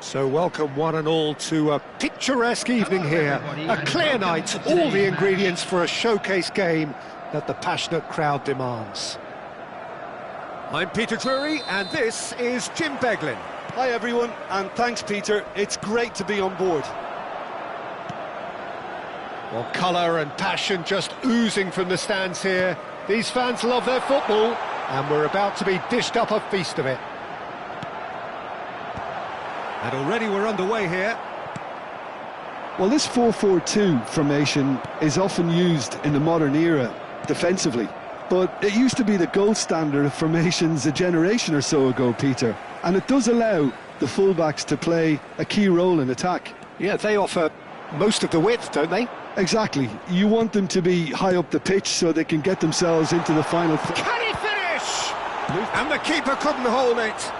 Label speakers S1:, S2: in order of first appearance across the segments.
S1: So welcome one and all to a picturesque evening here, a clear night, all the ingredients for a showcase game that the passionate crowd demands. I'm Peter Drury and this is Jim Beglin.
S2: Hi everyone, and thanks Peter, it's great to be on board.
S1: Well, colour and passion just oozing from the stands here. These fans love their football and we're about to be dished up a feast of it. And already we're underway here.
S2: Well, this 4-4-2 formation is often used in the modern era defensively, but it used to be the gold standard of formations a generation or so ago, Peter, and it does allow the fullbacks to play a key role in attack.
S1: Yeah, they offer most of the width, don't they?
S2: Exactly. You want them to be high up the pitch so they can get themselves into the final.
S1: Can he finish? And the keeper couldn't hold it.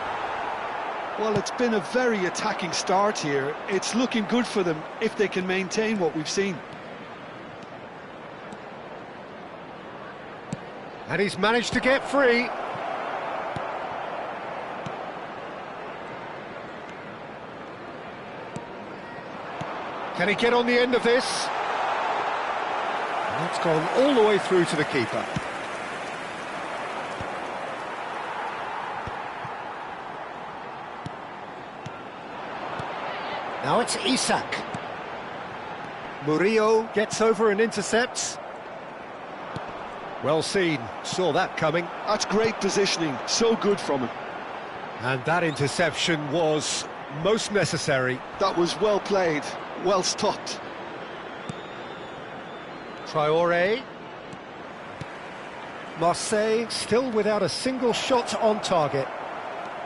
S2: Well, it's been a very attacking start here. It's looking good for them if they can maintain what we've seen.
S1: And he's managed to get free. Can he get on the end of this? And that's gone all the way through to the keeper. Now it's Isak. Murillo gets over and intercepts. Well seen, saw that coming.
S2: That's great positioning, so good from him.
S1: And that interception was most necessary.
S2: That was well played, well stopped. Traoré.
S1: Marseille still without a single shot on target.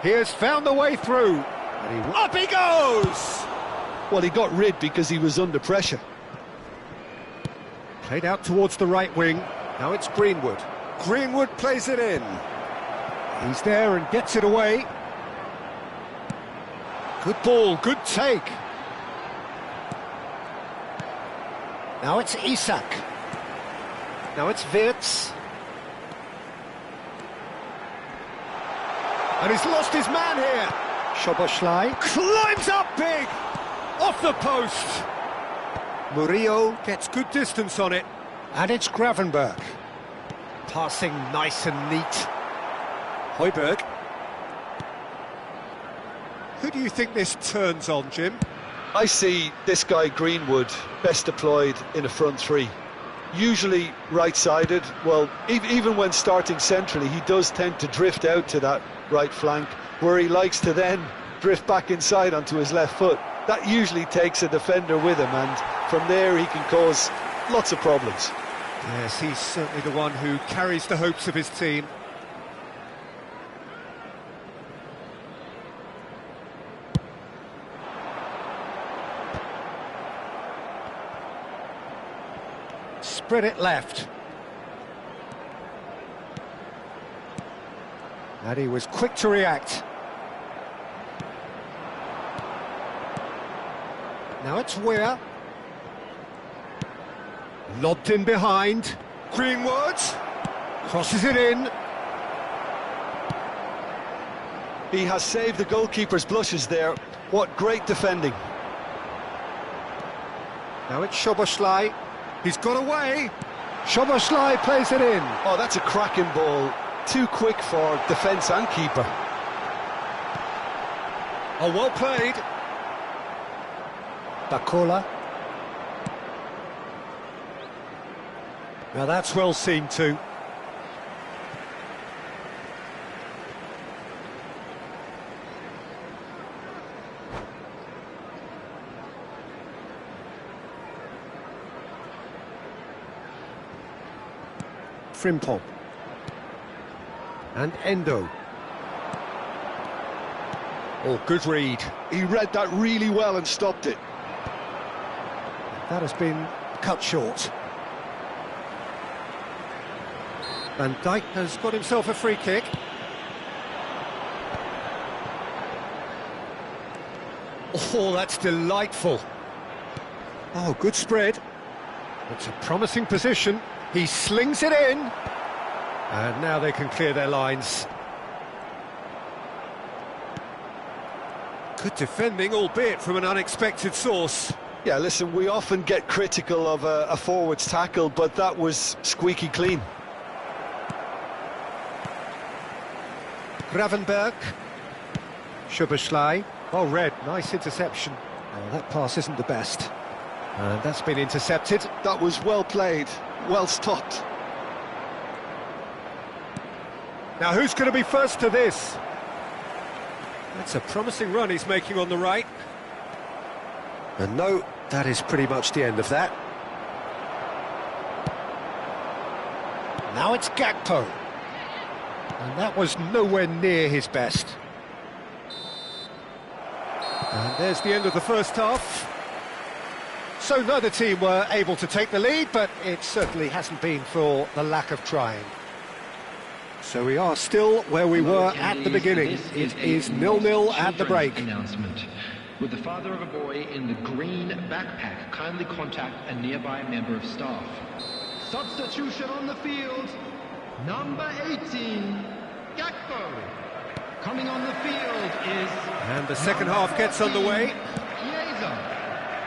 S1: He has found the way through. And up he goes!
S2: Well, he got rid because he was under pressure.
S1: Played out towards the right wing. Now it's Greenwood. Greenwood plays it in. He's there and gets it away. Good ball, good take. Now it's Isak. Now it's Wirtz. And he's lost his man here. Szoboszlai climbs up big! Off the post! Murillo gets good distance on it. And it's Gravenberch. Passing nice and neat. Højbjerg. Who do you think this turns on, Jim?
S2: I see this guy Greenwood best deployed in a front three. Usually right-sided. Well, even when starting centrally, he does tend to drift out to that right flank, where he likes to then drift back inside onto his left foot. That usually takes a defender with him, and from there he can cause lots of problems.
S1: Yes, he's certainly the one who carries the hopes of his team. Spread it left. And he was quick to react. Now it's Weir. Lobbed in behind. Greenwood crosses it in.
S2: He has saved the goalkeeper's blushes there. What great defending.
S1: Now it's Szoboszlai. He's got away. Szoboszlai plays it in.
S2: Oh, that's a cracking ball. Too quick for defence and keeper.
S1: Oh, well played. Bacola. Now that's well seen too. Frimpong. And Endo. Oh, good read.
S2: He read that really well and stopped it.
S1: That has been cut short. Van Dijk has got himself a free kick. Oh, that's delightful. Oh, good spread. It's a promising position. He slings it in. And now they can clear their lines. Good defending, albeit from an unexpected source.
S2: Yeah, listen, we often get critical of a forward's tackle, but that was squeaky clean.
S1: Gravenberch. Szoboszlai. Oh, red, nice interception. Oh, that pass isn't the best. And that's been intercepted.
S2: That was well played, well stopped.
S1: Now who's going to be first to this? That's a promising run he's making on the right. And no, that is pretty much the end of that. Now it's Gakpo. And that was nowhere near his best. And there's the end of the first half. So neither team were able to take the lead, but it certainly hasn't been for the lack of trying. So we are still where we were at the beginning. It is 0-0 at the break.
S3: Announcement. Would the father of a boy in the green backpack kindly contact a nearby member of staff? Substitution on the field, number 18, Gakpo. Coming on the field is...
S1: And the second half gets underway.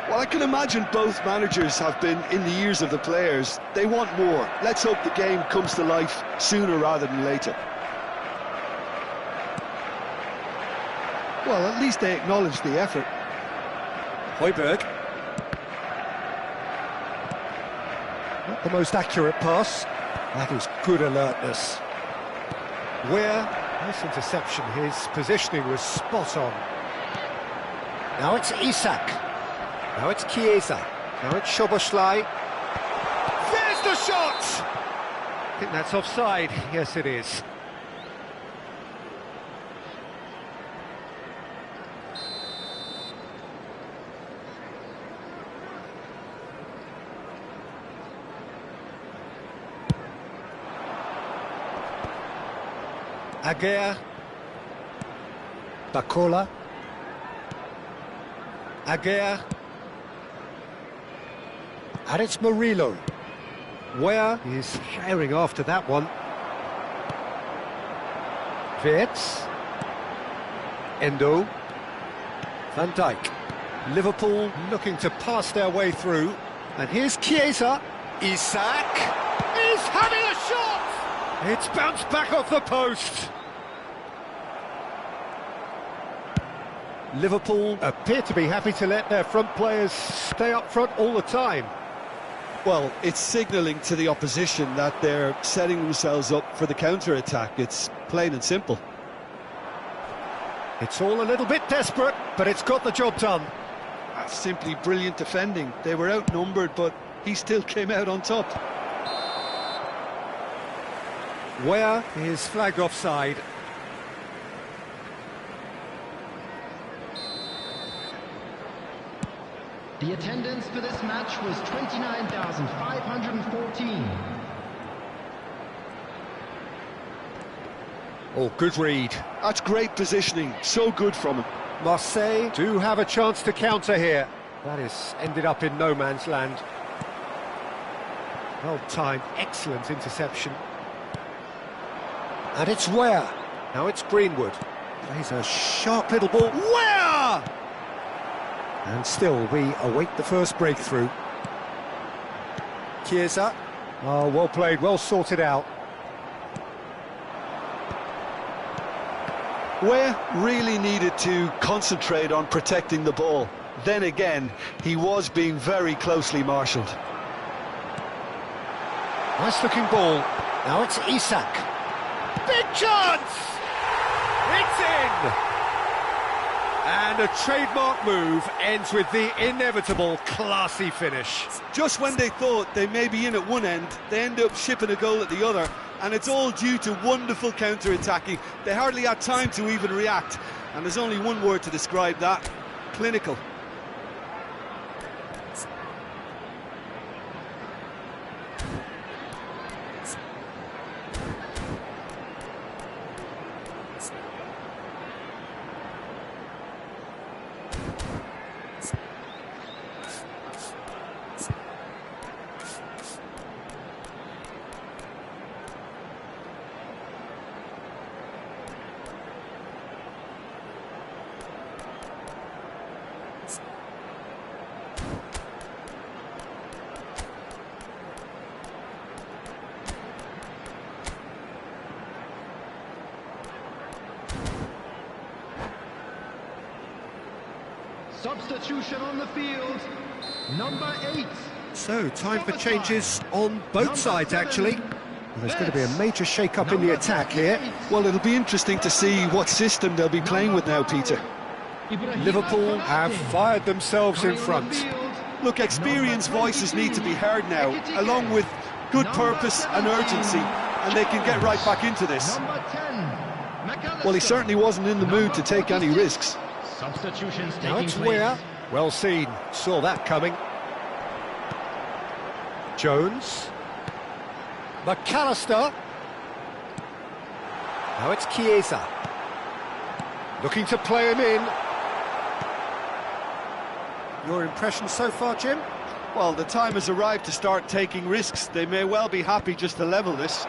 S2: Well, I can imagine both managers have been in the ears of the players. They want more. Let's hope the game comes to life sooner rather than later. Well, at least they acknowledge the effort.
S1: Højbjerg. Not the most accurate pass. That is good alertness. Weir, nice interception. His positioning was spot on. Now it's Isak. Now it's Chiesa. Now it's Szoboszlai. There's the shot! I think that's offside. Yes, it is. Aguirre. Bacola. Aguirre. And it's Murillo. Where is herring after that one. Wirtz. Endo. Van Dijk. Liverpool looking to pass their way through. And here's Chiesa. Isak is having a shot! It's bounced back off the post. Liverpool appear to be happy to let their front players stay up front all the time.
S2: Well, it's signalling to the opposition that they're setting themselves up for the counter-attack. It's plain and simple.
S1: It's all a little bit desperate, but it's got the job done.
S2: That's simply brilliant defending. They were outnumbered, but he still came out on top.
S1: Where is flagged offside.
S3: The attendance for this match was 29,514.
S1: Oh, good read.
S2: That's great positioning. So good from him.
S1: Marseille do have a chance to counter here. That is ended up in no man's land. Well timed, excellent interception. And it's Where. Now it's Greenwood. Plays a sharp little ball. Where? And still, we await the first breakthrough. Chiesa. Oh, well played, well sorted out.
S2: Where really needed to concentrate on protecting the ball. Then again, he was being very closely marshalled.
S1: Nice looking ball. Now it's Isak. Big chance! It's in! And a trademark move ends with the inevitable classy finish.
S2: Just when they thought they may be in at one end, they end up shipping a goal at the other, and it's all due to wonderful counter-attacking. They hardly had time to even react, and there's only one word to describe that: clinical.
S3: Substitution on the field, number 8.
S1: So, time for changes on both sides, actually. There's going to be a major shake-up in the attack here.
S2: Well, it'll be interesting to see what system they'll be playing with now, Peter.
S1: Liverpool have fired themselves in front.
S2: Look, experienced voices need to be heard now, along with good purpose and urgency, and they can get right back into this. Well, he certainly wasn't in the mood to take any risks.
S3: Substitutions taking
S1: Now it's
S3: place.
S1: Weir. Well seen. Saw that coming. Jones. McAllister. Now it's Chiesa. Looking to play him in. Your impression so far, Jim?
S2: Well, the time has arrived to start taking risks. They may well be happy just to level this.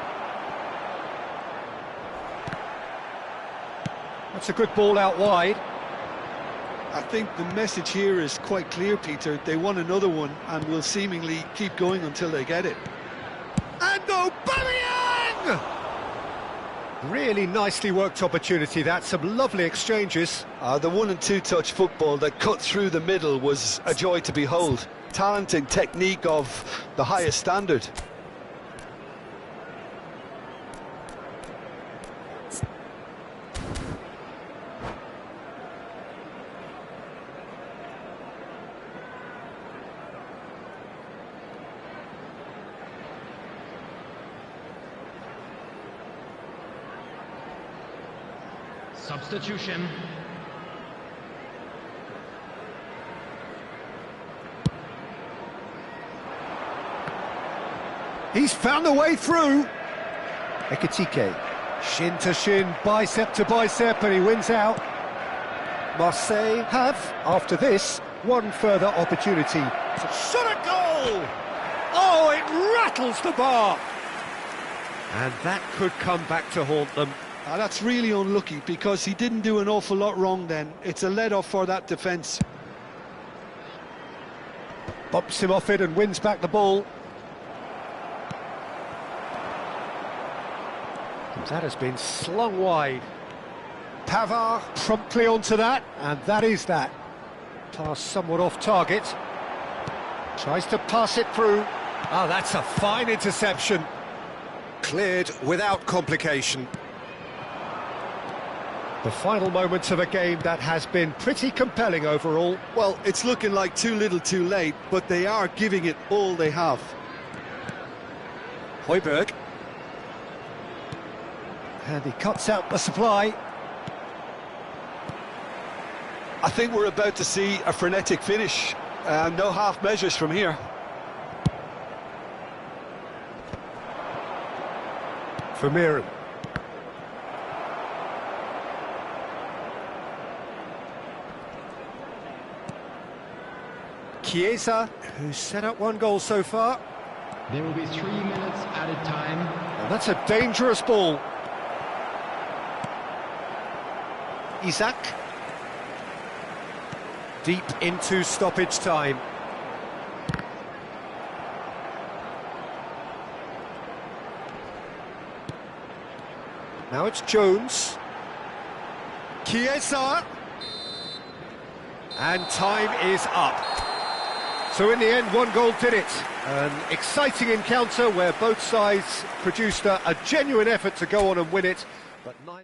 S1: That's a good ball out wide.
S2: I think the message here is quite clear, Peter. They want another one and will seemingly keep going until they get it.
S1: And Aubameyang! Really nicely worked opportunity, that. Some lovely exchanges.
S2: The 1- and 2-touch football that cut through the middle was a joy to behold. Talent and technique of the highest standard.
S3: Substitution.
S1: He's found a way through. Ekitike. Shin to shin, bicep to bicep, and he wins out. Marseille have, after this, one further opportunity to shot a goal! Oh, it rattles the bar! And that could come back to haunt them.
S2: That's really unlucky, because he didn't do an awful lot wrong then. It's a let-off for that defence.
S1: Bumps him off it and wins back the ball. That has been slung wide. Pavard promptly onto that, and that is that. Pass somewhat off target. Tries to pass it through. Ah, that's a fine interception. Cleared without complication. The final moments of a game that has been pretty compelling overall.
S2: Well, it's looking like too little too late, but they are giving it all they have.
S1: Højbjerg. And he cuts out the supply.
S2: I think we're about to see a frenetic finish. No half measures from here.
S1: Vermeeren. Chiesa, who's set up one goal so far.
S3: There will be 3 minutes added time.
S1: And that's a dangerous ball. Isaac. Deep into stoppage time. Now it's Jones. Chiesa. And time is up. So in the end, one goal did it. An exciting encounter where both sides produced a genuine effort to go on and win it. But neither...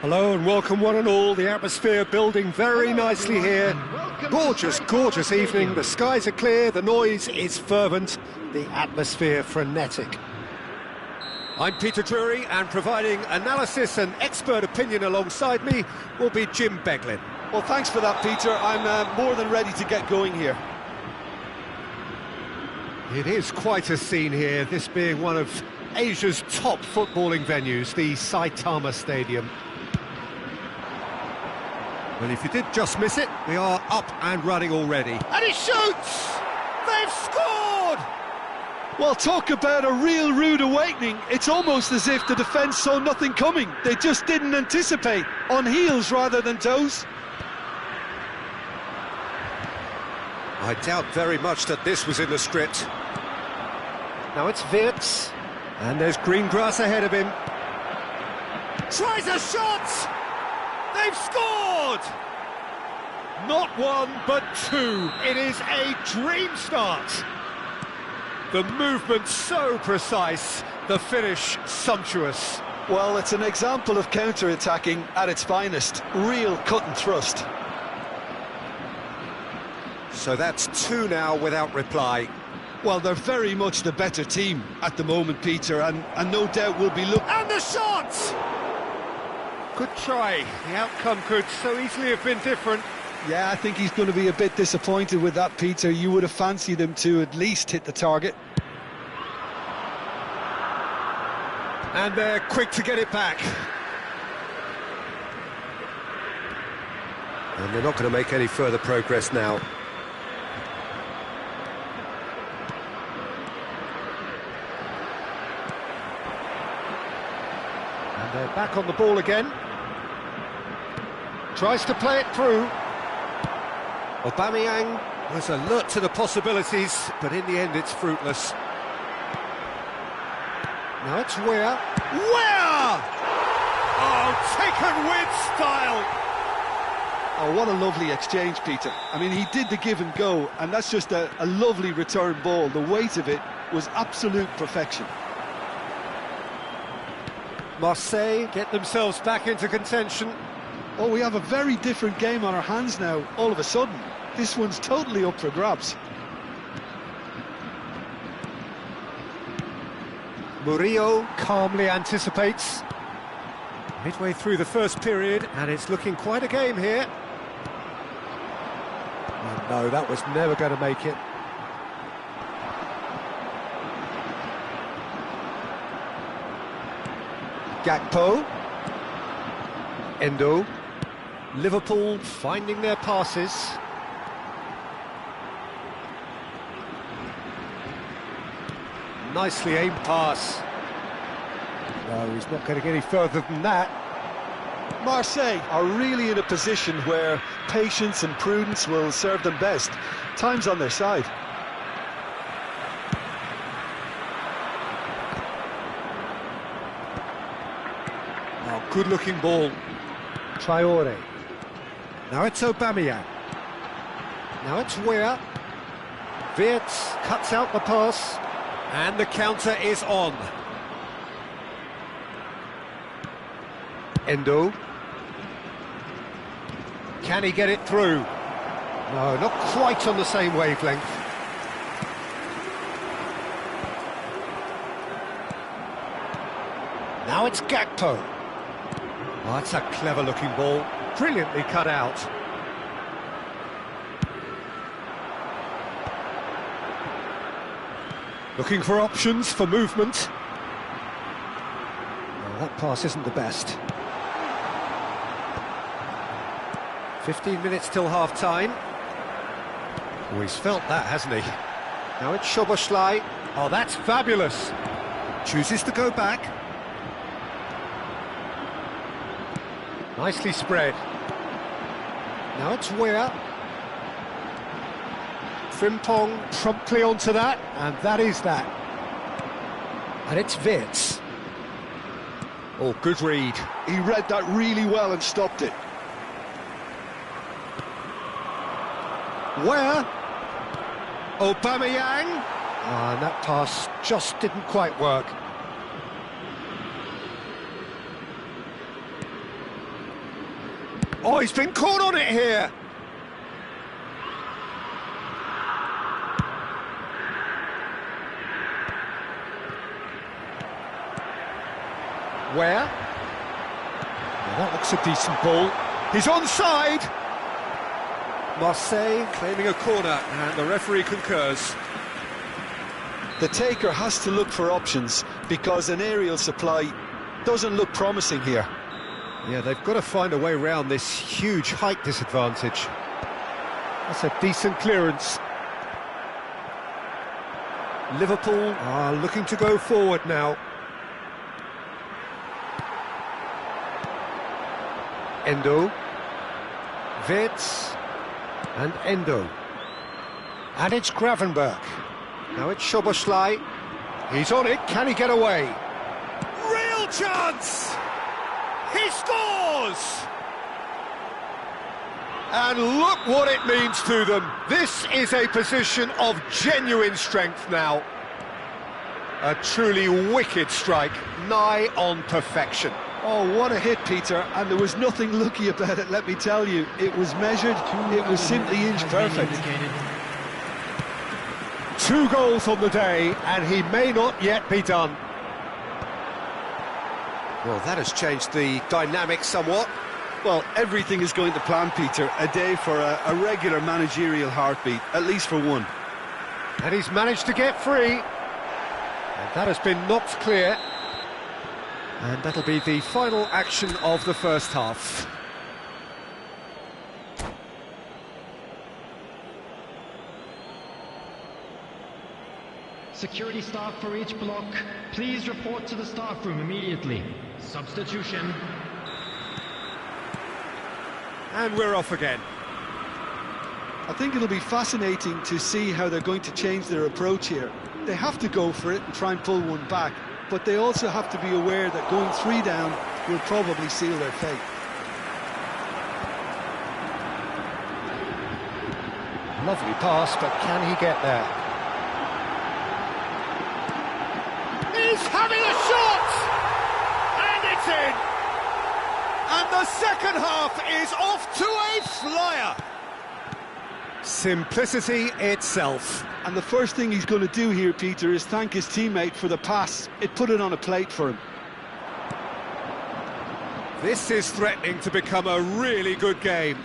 S1: Hello and welcome one and all. The atmosphere building very nicely here. Gorgeous, gorgeous evening. The skies are clear, the noise is fervent, the atmosphere frenetic. I'm Peter Drury, and providing analysis and expert opinion alongside me will be Jim Beglin.
S2: Well, thanks for that, Peter. I'm more than ready to get going here.
S1: It is quite a scene here, this being one of Asia's top footballing venues, the Saitama Stadium. Well, if you did just miss it, we are up and running already. And he shoots! They've scored!
S2: Well, talk about a real rude awakening. It's almost as if the defence saw nothing coming. They just didn't anticipate. On heels rather than toes.
S1: I doubt very much that this was in the script. Now it's Wirtz, and there's green grass ahead of him. Tries a shot! They've scored! Not one, but two. It is a dream start. The movement so precise, the finish sumptuous.
S2: Well, it's an example of counter-attacking at its finest. Real cut and thrust.
S1: So that's two now without reply.
S2: Well, they're very much the better team at the moment, Peter, and no doubt will be looking...
S1: And the shot! Good try. The outcome could so easily have been different.
S2: Yeah, I think he's going to be a bit disappointed with that, Peter. You would have fancied him to at least hit the target.
S1: And they're quick to get it back. And they're not going to make any further progress now. And they're back on the ball again. Tries to play it through. Aubameyang was alert to the possibilities, but in the end it's fruitless. Now it's Weah. Weah! Oh, taken with style!
S2: Oh, what a lovely exchange, Peter. I mean, he did the give and go, and that's just a lovely return ball. The weight of it was absolute perfection.
S1: Marseille get themselves back into contention.
S2: Oh, we have a very different game on our hands now, all of a sudden. This one's totally up for grabs.
S1: Murillo calmly anticipates. Midway through the first period, and it's looking quite a game here. Oh, no, that was never going to make it. Gakpo. Endo. Liverpool finding their passes. Nicely aimed pass. No, he's not going to get any further than that.
S2: Marseille are really in a position where patience and prudence will serve them best. Time's on their side.
S1: Oh, good-looking ball. Traore. Now it's Aubameyang. Now it's Weah. Wirtz cuts out the pass. And the counter is on. Endo. Can he get it through? No, not quite on the same wavelength. Now it's Gakpo. Oh, that's a clever-looking ball. Brilliantly cut out. Looking for options for movement. Well, that pass isn't the best. 15 minutes till half-time. Oh, he's felt that, hasn't he? Now it's Szoboszlai. Oh, that's fabulous. Chooses to go back. Nicely spread. Now it's Weah. Frimpong promptly onto that, and that is that. And it's Wirtz. Oh, good read.
S2: He read that really well and stopped it.
S1: Where? Aubameyang. Ah, and that pass just didn't quite work. Oh, he's been caught on it here. Where? Well, that looks a decent ball. He's onside. Marseille claiming a corner, and the referee concurs.
S2: The taker has to look for options because an aerial supply doesn't look promising here.
S1: Yeah, they've got to find a way around this huge height disadvantage. That's a decent clearance. Liverpool are looking to go forward now. Endo. Wirtz. And Endo. And it's Gravenberch. Now it's Szoboszlai. He's on it. Can he get away? Real chance! He scores! And look what it means to them. This is a position of genuine strength now. A truly wicked strike, nigh on perfection.
S2: Oh, what a hit, Peter, and there was nothing lucky about it, let me tell you. It was measured, it was simply inch perfect.
S1: 2 goals on the day, and he may not yet be done. Well, that has changed the dynamic somewhat.
S2: Well, everything is going to plan, Peter. A day for a regular managerial heartbeat, at least for one.
S1: And he's managed to get free. And that has been knocked clear. And that'll be the final action of the first half.
S3: Security staff for each block, please report to the staff room immediately. Substitution.
S1: And we're off again.
S2: I think it'll be fascinating to see how they're going to change their approach here. They have to go for it and try and pull one back, but they also have to be aware that going 3 down will probably seal their fate.
S1: Lovely pass, but can he get there? He's having a shot! And it's in! And the second half is off to a flyer! Simplicity itself.
S2: And the first thing he's going to do here, Peter, is thank his teammate for the pass. It put it on a plate for him.
S1: This is threatening to become a really good game.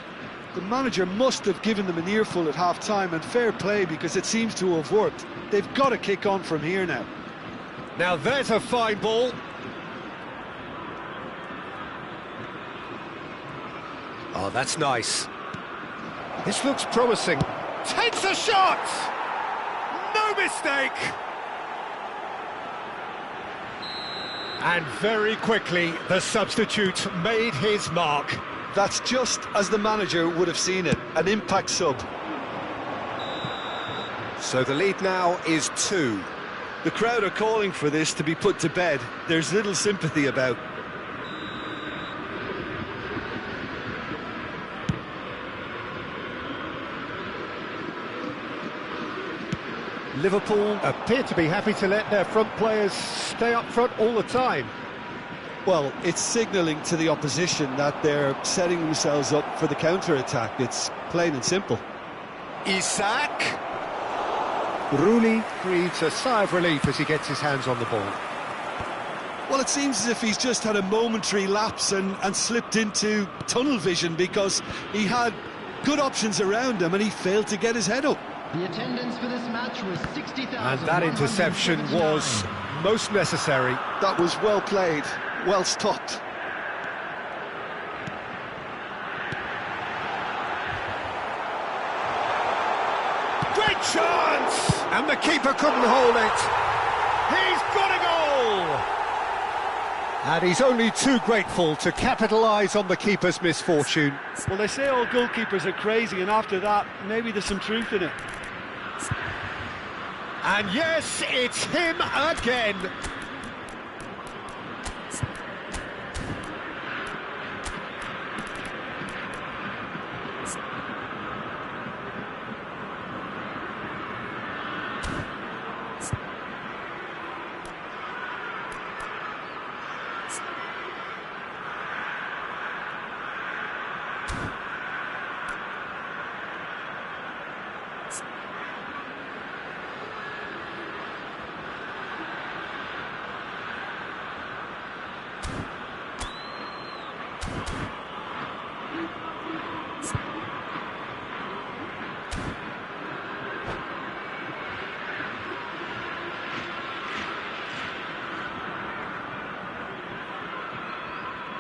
S2: The manager must have given them an earful at half-time, and fair play because it seems to have worked. They've got to kick on from here now.
S1: Now there's a fine ball. Oh, that's nice. This looks promising. Takes a shot! No mistake! And very quickly, the substitute made his mark.
S2: That's just as the manager would have seen it, an impact sub.
S1: So the lead now is 2.
S2: The crowd are calling for this to be put to bed. There's little sympathy about.
S1: Liverpool appear to be happy to let their front players stay up front all the time.
S2: Well, it's signalling to the opposition that they're setting themselves up for the counter-attack. It's plain and simple.
S1: Isak. Rooney breathes a sigh of relief as he gets his hands on the ball.
S2: Well, it seems as if he's just had a momentary lapse and slipped into tunnel vision because he had good options around him and he failed to get his head up.
S3: The attendance for this match was 60,000.
S1: And that interception was most necessary.
S2: That was well played, well stopped.
S1: Great chance! And the keeper couldn't hold it. He's got a goal! And he's only too grateful to capitalise on the keeper's misfortune.
S2: Well, they say all goalkeepers are crazy, and after that, maybe there's some truth in it.
S1: And yes, it's him again.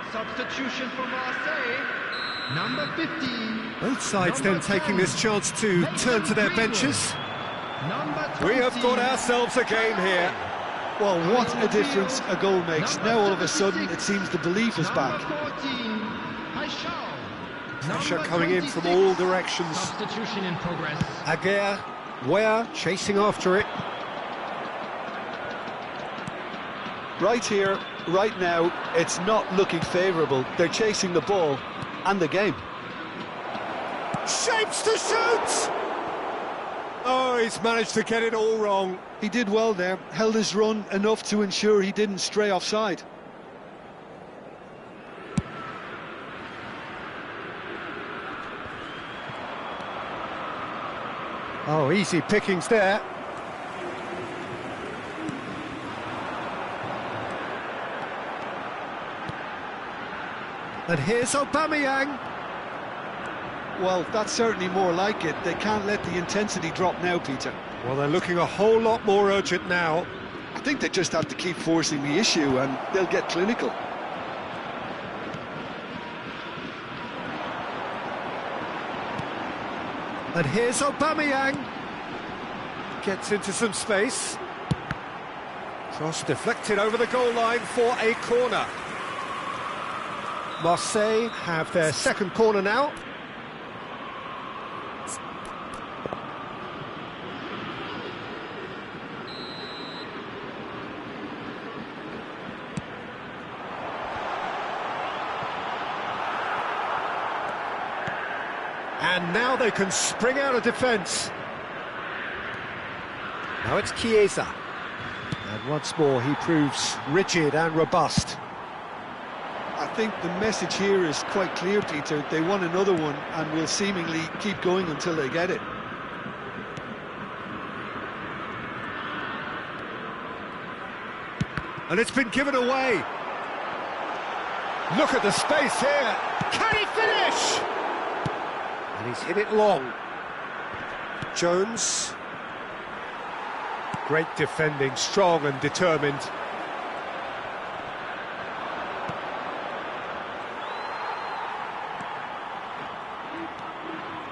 S3: Substitution for Marseille, number 15.
S1: Both sides then taking this chance to turn to their benches.
S3: Number 20.
S1: We have got ourselves a game here.
S2: Well, what a difference a goal makes. Now all of a sudden it seems the belief is back.
S3: Number 14, Alisher.
S1: Pressure
S3: Number
S1: coming in from
S3: 26.
S1: all directions.
S3: Substitution in progress.
S1: Aguirre, Weah chasing after it.
S2: Right here, right now, it's not looking favourable. They're chasing the ball and the game.
S1: Shapes to shoot! Oh, he's managed to get it all wrong.
S2: He did well there, held his run enough to ensure he didn't stray offside.
S1: Oh, easy pickings there. And here's Aubameyang.
S2: Well, that's certainly more like it. They can't let the intensity drop now, Peter.
S1: Well, they're looking a whole lot more urgent now.
S2: I think they just have to keep forcing the issue and they'll get clinical.
S1: And here's Aubameyang. Gets into some space. Cross deflected over the goal line for a corner. Marseille have their second corner now. And now they can spring out of defence. Now it's Chiesa. And once more he proves rigid and robust.
S2: I think the message here is quite clear, Peter. They want another one and will seemingly keep going until they get it.
S1: And it's been given away. Look at the space here. Can he finish? And he's hit it long. Jones. Great defending, strong and determined.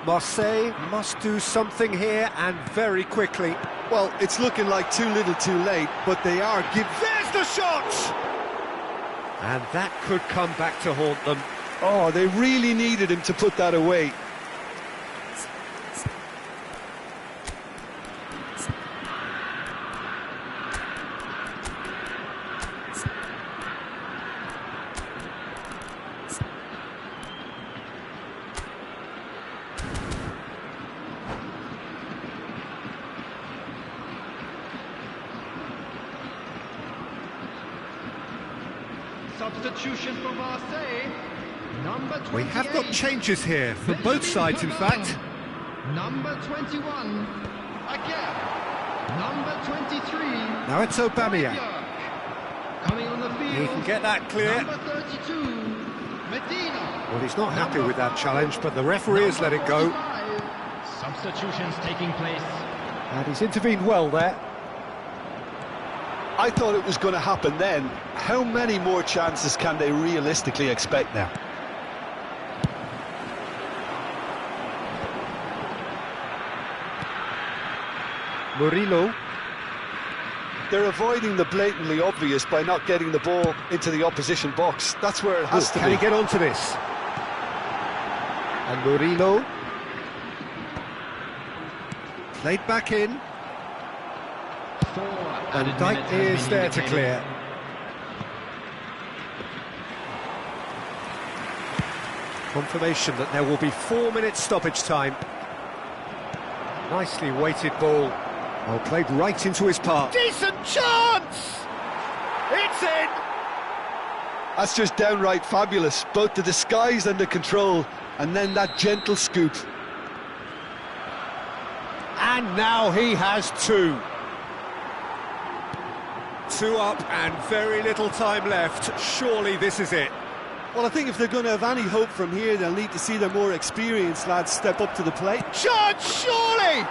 S1: Marseille must do something here and very quickly.
S2: Well, it's looking like too little too late, but they are giving...
S1: There's the shot! And that could come back to haunt them.
S2: Oh, they really needed him to put that away.
S3: Substitution for Marseille. Number 28.
S1: We have got changes here for both sides, in fact.
S3: Number 21, Aguirre. Number 23.
S1: Now it's Aubameyang.
S3: Coming on the field.
S1: He can get that clear.
S3: Number 32, Medina.
S1: Well, he's not happy with that challenge, but the referee has let it go.
S3: Substitutions taking place.
S1: And he's intervened well there.
S2: I thought it was going to happen then. How many more chances can they realistically expect now?
S1: Murillo.
S2: They're avoiding the blatantly obvious by not getting the ball into the opposition box. That's where it has to be.
S1: Can he get onto this? And Murillo. Played back in. And Dyke is there to clear. Confirmation that there will be 4 minutes stoppage time. Nicely weighted ball. Well, played right into his path. Decent chance! It's in!
S2: That's just downright fabulous. Both the disguise and the control, and then that gentle scoop.
S1: And now he has two. Two up and very little time left. Surely this is it.
S2: Well, I think if they're going to have any hope from here, they'll need to see their more experienced lads step up to the plate.
S1: Chance, surely!